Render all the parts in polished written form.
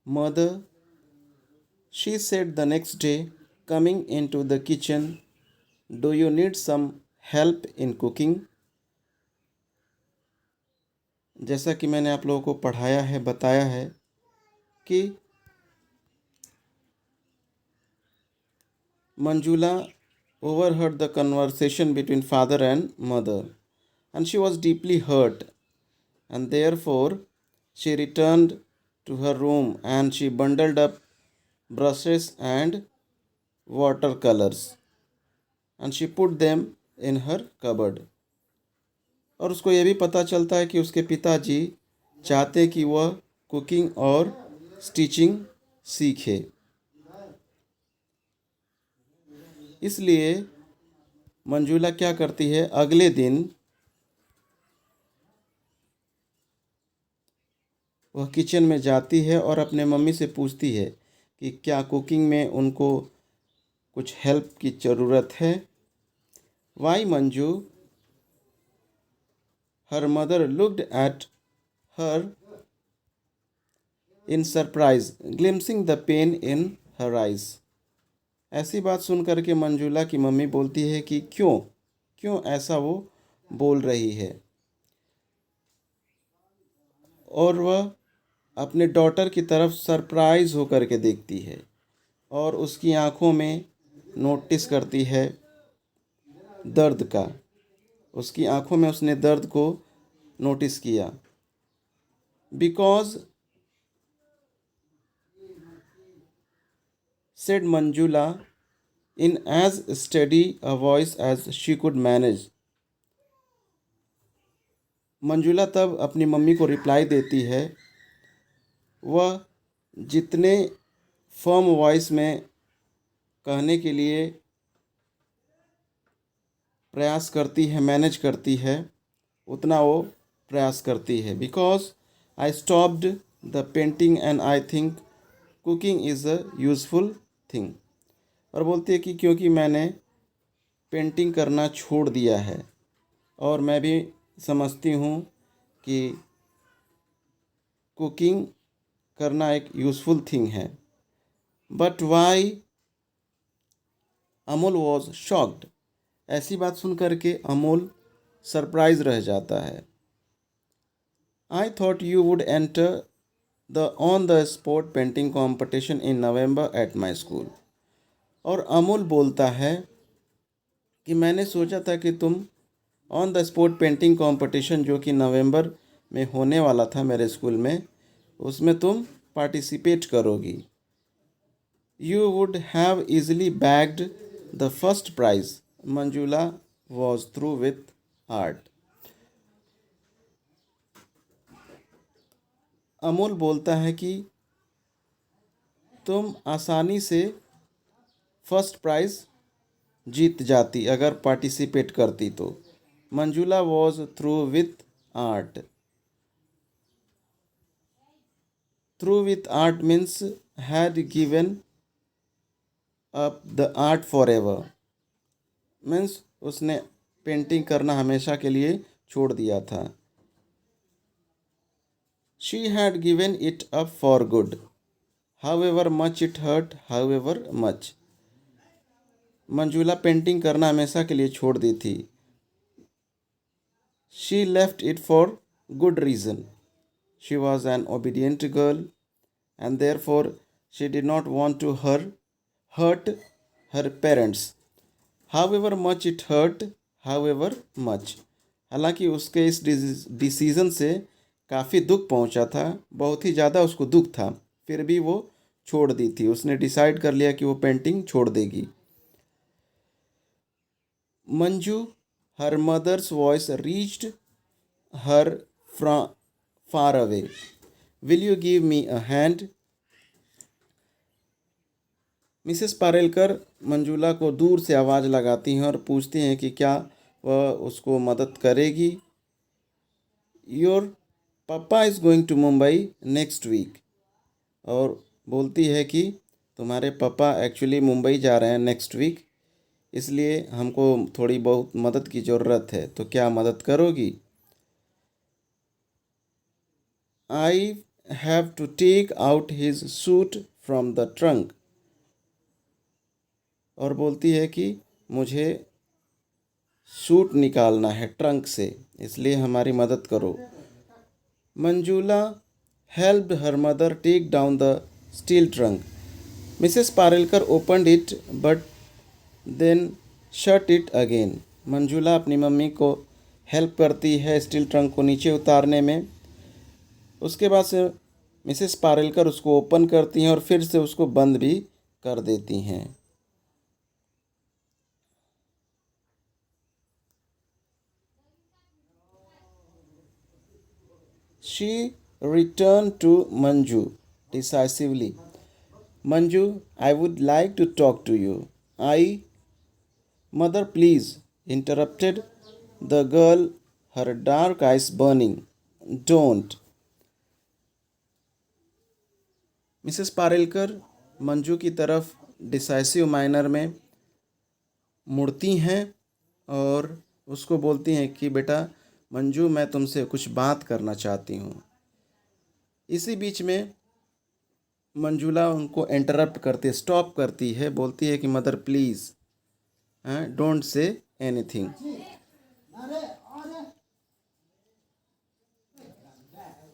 Mother, she said the next day, coming into the kitchen, do you need some help in cooking? जैसा कि मैंने आप लोगों को पढ़ाया है, बताया है कि Manjula overheard the conversation between father and mother, and she was deeply hurt, and therefore she returned to her room and she bundled up brushes and watercolors and she put them in her cupboard. और उसको ये भी पता चलता है कि उसके पिताजी चाहते कि वह कुकिंग और स्टिचिंग सीखे, इसलिए मंजूला क्या करती है, अगले दिन वह किचन में जाती है और अपने मम्मी से पूछती है कि क्या कुकिंग में उनको कुछ हेल्प की ज़रूरत है. Why Manju, her mother looked at her in surprise, glimpsing the pain in her eyes. ऐसी बात सुन करके मंजूला की मम्मी बोलती है कि क्यों क्यों ऐसा वो बोल रही है, और वह अपने डॉटर की तरफ सरप्राइज होकर के देखती है और उसकी आंखों में नोटिस करती है दर्द का. उसकी आंखों में उसने दर्द को नोटिस किया. Because said Manjula in as steady a voice as she could manage. Manjula तब अपनी मम्मी को रिप्लाई देती है, वह जितने फर्म वॉइस में कहने के लिए प्रयास करती है, मैनेज करती है, उतना वो प्रयास करती है. Because I stopped the painting and I think cooking is a useful thing. और बोलती है कि क्योंकि मैंने पेंटिंग करना छोड़ दिया है और मैं भी समझती हूँ कि कुकिंग करना एक यूज़फुल थिंग है. But why, Amol was shocked. ऐसी बात सुन करके अमोल सरप्राइज रह जाता है. I thought you would enter the on the spot painting competition in November at my school. और अमोल बोलता है कि मैंने सोचा था कि तुम on the spot painting competition जो कि नवंबर में होने वाला था मेरे स्कूल में, उसमें तुम पार्टिसिपेट करोगी. You would have easily bagged the first prize. Manjula was through with art. Amol बोलता है कि तुम आसानी से फर्स्ट प्राइज़ जीत जाती अगर पार्टिसिपेट करती तो. Manjula was through with art. Through with art means had given up the art for ever. Means उसने पेंटिंग करना हमेशा के लिए छोड़ दिया था. She had given it up for good. However much it hurt, however much. Manjula painting करना हमेशा के लिए छोड़ दी थी. She left it for good reason. She was an obedient girl and therefore she did not want to hurt her parents. However much it hurt, however much. हालांकि उसके इस डिसीज़न से काफ़ी दुख पहुंचा था, बहुत ही ज़्यादा उसको दुख था, फिर भी वो छोड़ दी थी. उसने डिसाइड कर लिया कि वो पेंटिंग छोड़ देगी. Manju, her mother's voice reached her from far away. Will you give me a hand. Mrs Parelkar Manjula को दूर से आवाज़ लगाती हैं और पूछती हैं कि क्या वह उसको मदद करेगी. Your papa is going to Mumbai next week. और बोलती है कि तुम्हारे पापा एक्चुअली मुंबई जा रहे हैं नेक्स्ट वीक, इसलिए हमको थोड़ी बहुत मदद की ज़रूरत है, तो क्या मदद करोगी. आई have to take out his suit from the trunk. और बोलती है कि मुझे सूट निकालना है ट्रंक से, इसलिए हमारी मदद करो. Manjula helped her mother take down the steel trunk. Mrs. Parelkar opened it but then shut it again. Manjula अपनी मम्मी को हेल्प करती है स्टील ट्रंक को नीचे उतारने में. उसके बाद से मिसेस पारेलकर उसको ओपन करती हैं और फिर से उसको बंद भी कर देती हैं. She returned to Manju decisively. Manju, I would like to talk to you. Mother, please, interrupted the girl, her dark eyes burning. Don't. Mrs Parelkar Manju की तरफ डिसाइसिव माइनर में मुड़ती हैं और उसको बोलती हैं कि बेटा मंजू, मैं तुमसे कुछ बात करना चाहती हूँ. इसी बीच में मंजूला उनको इंटरप्ट करती, स्टॉप करती है, बोलती है कि mother please don't say anything.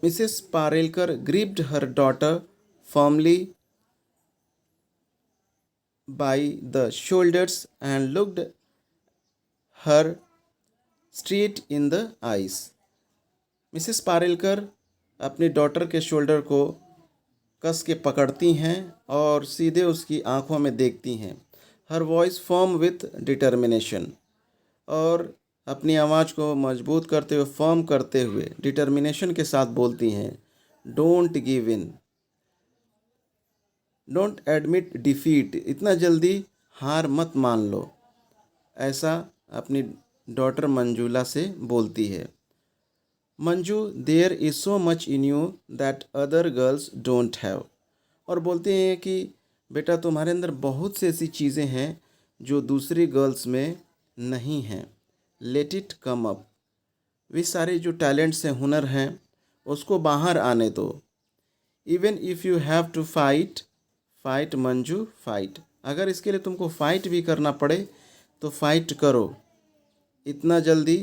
Mrs Parelkar gripped her daughter firmly by the shoulders and looked her straight in the eyes. Mrs Parelkar अपनी डॉटर के शोल्डर को कस के पकड़ती हैं और सीधे उसकी आंखों में देखती हैं. Her voice firm with determination, और अपनी आवाज़ को मजबूत करते हुए, फर्म करते हुए, डिटर्मिनेशन के साथ बोलती हैं, don't give in, don't admit defeat, इतना जल्दी हार मत मान लो. ऐसा अपनी डॉटर मंजूला से बोलती है. Manju, there is so much in you that other girls don't have, और बोलते हैं कि बेटा तुम्हारे अंदर बहुत सी ऐसी चीज़ें हैं जो दूसरी गर्ल्स में नहीं हैं. लेट इट कम अप, वे सारे जो टैलेंट्स हैं, हुनर हैं, उसको बाहर आने दो. Even if you have to fight, fight Manju fight, अगर इसके लिए तुमको फाइट भी करना पड़े तो फाइट करो, इतना जल्दी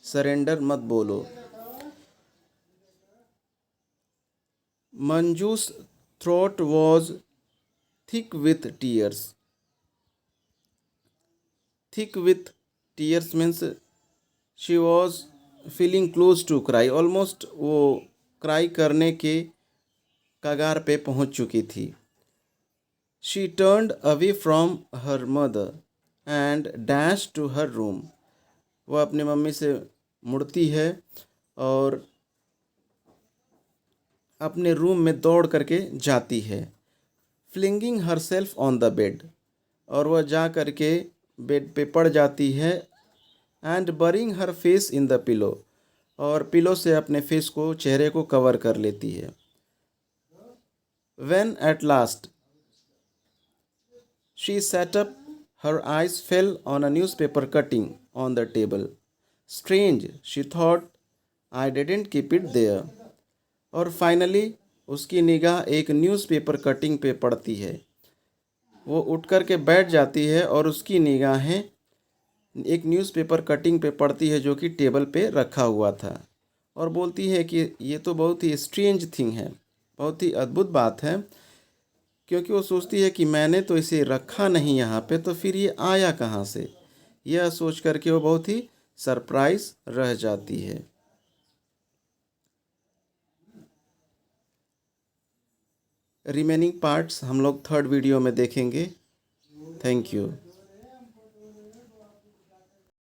सरेंडर मत बोलो. Manju's throat was thick with tears. Thick with tears means she was feeling close to cry. Almost वो क्राई करने के कगार पे पहुंच चुकी थी. She turned away from her mother and dashed to her room. वह अपनी मम्मी से मुड़ती है और अपने रूम में दौड़ करके जाती है. Flinging herself on the bed, और वह जा करके बेड पे पड़ जाती है. And burying her face in the pillow, और पिलो से अपने फेस को, चेहरे को कवर कर लेती है. When at last she sat up, her eyes fell on a newspaper cutting on the table. Strange, she thought, I didn't keep it there. और फाइनली उसकी निगाह एक न्यूज़पेपर कटिंग पे पड़ती है. वो उठ कर के बैठ जाती है और उसकी निगाहें एक न्यूज़पेपर कटिंग पे पड़ती है जो कि टेबल पे रखा हुआ था, और बोलती है कि ये तो बहुत ही स्ट्रेंज थिंग है, बहुत ही अद्भुत बात है, क्योंकि वो सोचती है कि मैंने तो इसे रखा नहीं यहाँ पे, तो फिर ये आया कहाँ से. यह सोच करके वो बहुत ही सरप्राइज रह जाती है. रिमेनिंग पार्ट्स हम लोग थर्ड वीडियो में देखेंगे. Thank you.